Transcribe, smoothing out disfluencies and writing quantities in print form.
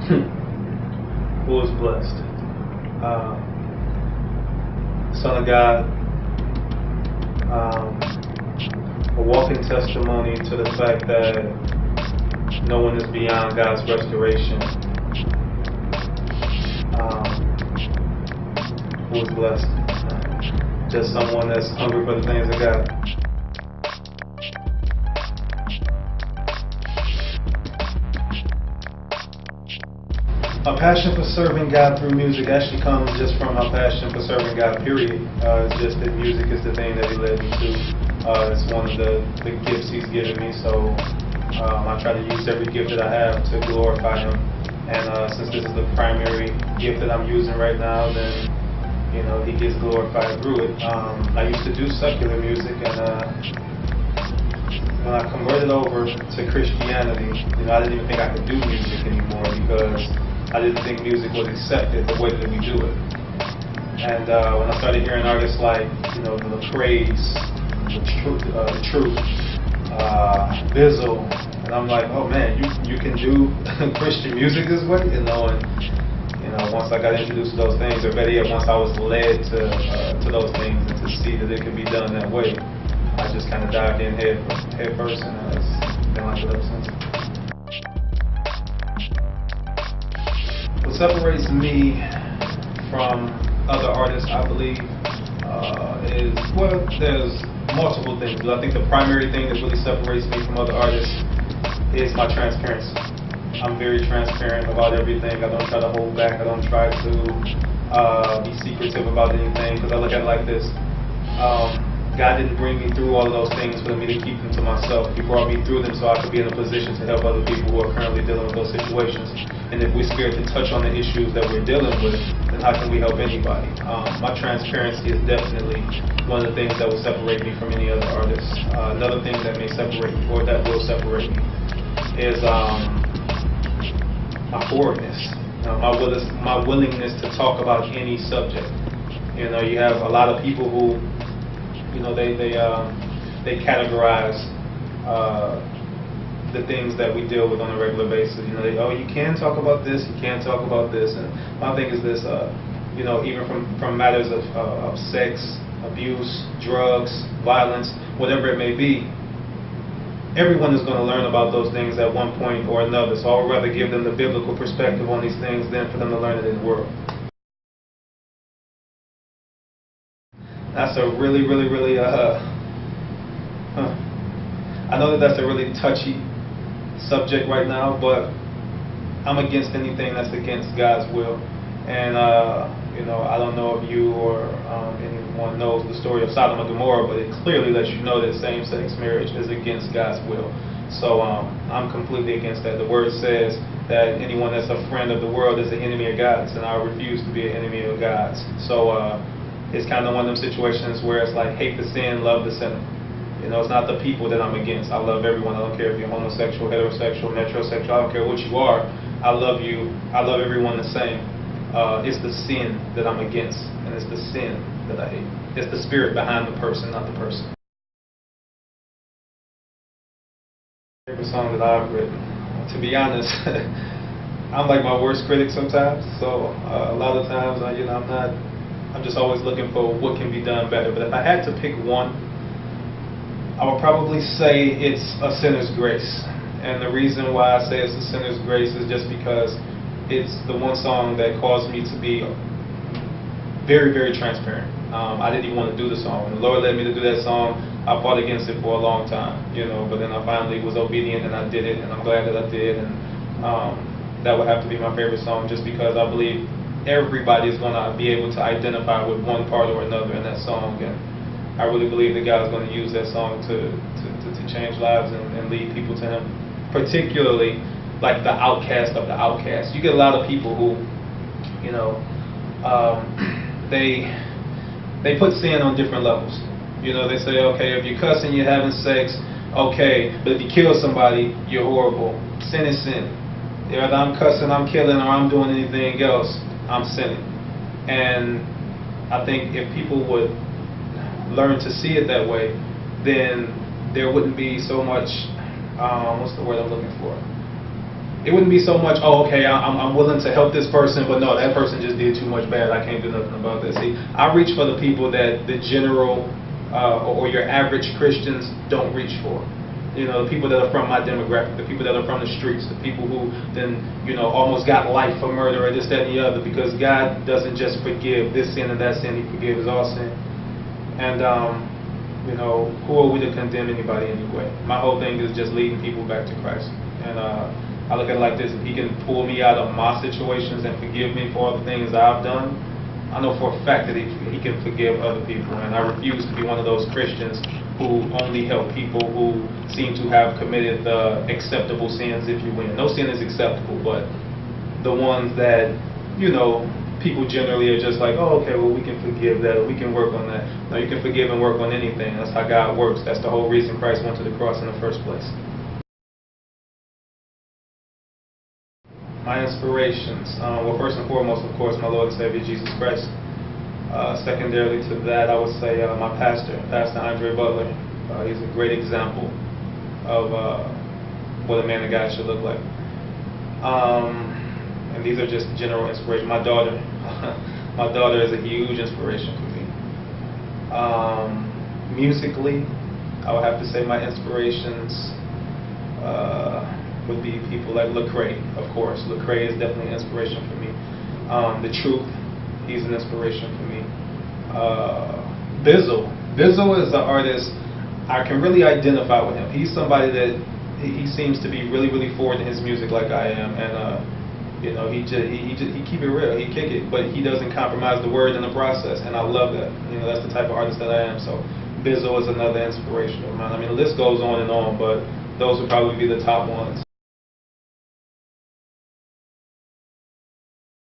Who is blessed? Son of God, a walking testimony to the fact that no one is beyond God's restoration. Who is blessed? Just someone that's hungry for the things of God. My passion for serving God through music actually comes just from my passion for serving God, period. It's just that music is the thing that He led me to. It's one of the gifts He's given me, so I try to use every gift that I have to glorify Him. And since this is the primary gift that I'm using right now, then He gets glorified through it. I used to do secular music, and when I converted over to Christianity, I didn't even think I could do music anymore because I didn't think music was accepted the way that we do it. And when I started hearing artists like, the Praise, the Truth, Bizzle, and I'm like, oh man, you can do Christian music this way, and once I got introduced to those things, or better yet, once I was led to those things and to see that it could be done that way, I just kind of dived in head first, and it's been like it ever since. What separates me from other artists, I believe, there's multiple things, but I think the primary thing that really separates me from other artists is my transparency. I'm very transparent about everything. I don't try to hold back. I don't try to be secretive about anything, because I look at it like this. God didn't bring me through all of those things for me to keep them to myself. He brought me through them so I could be in a position to help other people who are currently dealing with those situations. And if we're scared to touch on the issues that we're dealing with, then how can we help anybody? My transparency is definitely one of the things that will separate me from any other artist. Another thing that may separate me, or that will separate me, is my forwardness. My willingness to talk about any subject. You have a lot of people who they categorize the things that we deal with on a regular basis. You can talk about this, you can't talk about this. And my thing is this, even from matters of sex, abuse, drugs, violence, whatever it may be, everyone is going to learn about those things at one point or another. So I would rather give them the biblical perspective on these things than for them to learn it in the world. That's a really, really, really, I know that that's a really touchy subject right now, but I'm against anything that's against God's will. And, I don't know if you or anyone knows the story of Sodom and Gomorrah, but it clearly lets you know that same-sex marriage is against God's will. So I'm completely against that. The Word says that anyone that's a friend of the world is an enemy of God's, and I refuse to be an enemy of God's. So it's kind of one of them situations where it's like hate the sin, love the sinner. It's not the people that I'm against. I love everyone. I don't care if you're homosexual, heterosexual, metrosexual. I don't care what you are. I love you. I love everyone the same. It's the sin that I'm against, and it's the sin that I hate. It's the spirit behind the person, not the person. Favorite song that I've written. To be honest, I'm like my worst critic sometimes. So a lot of times, I'm just always looking for what can be done better. But if I had to pick one, I would probably say it's A Sinner's Grace. And the reason why I say it's A Sinner's Grace is just because it's the one song that caused me to be very, very transparent. I didn't even want to do the song. When the Lord led me to do that song, I fought against it for a long time, but then I finally was obedient and I did it, and I'm glad that I did. And that would have to be my favorite song, just because I believe everybody is going to be able to identify with one part or another in that song. And I really believe that God is going to use that song to change lives and lead people to Him. Particularly like the outcast of the outcast. You get a lot of people who, they put sin on different levels. They say, okay, if you're cussing, you're having sex, okay, but if you kill somebody, you're horrible. Sin is sin. Whether I'm cussing, I'm killing, or I'm doing anything else, I'm sinning. And I think if people would learn to see it that way, then there wouldn't be so much, what's the word I'm looking for? it wouldn't be so much, oh, okay, I'm willing to help this person, but no, that person just did too much bad. I can't do nothing about that. See, I reach for the people that the general or your average Christians don't reach for. You know, the people that are from my demographic, the people that are from the streets, the people who then, you know, almost got life for murder or this, that, and the other, because God doesn't just forgive this sin and that sin, He forgives all sin. And, you know, who are we to condemn anybody anyway? My whole thing is just leading people back to Christ. And I look at it like this: if He can pull me out of my situations and forgive me for all the things I've done, I know for a fact that he can forgive other people. And I refuse to be one of those Christians who only help people who seem to have committed the acceptable sins, if you will. No sin is acceptable, but the ones that, you know, people generally are just like, oh, okay, well, we can forgive that, or we can work on that. No, you can forgive and work on anything. That's how God works. That's the whole reason Christ went to the cross in the first place. My inspirations. Well, first and foremost, of course, my Lord and Savior, Jesus Christ. Secondarily to that, I would say my pastor, Pastor Andre Butler. He's a great example of what a man of God should look like. And these are just general inspiration. My daughter, my daughter is a huge inspiration for me. Musically, I would have to say my inspirations would be people like Lecrae, of course. Lecrae is definitely an inspiration for me. The Truth, he's an inspiration for me. Bizzle is an artist, I can really identify with him. He's somebody that he seems to be really, really forward in his music like I am, and you know, he keep it real, he kick it, but he doesn't compromise the word in the process, and I love that. You know, that's the type of artist that I am. So Bizzle is another inspiration of mine. I mean, the list goes on and on, but those would probably be the top ones.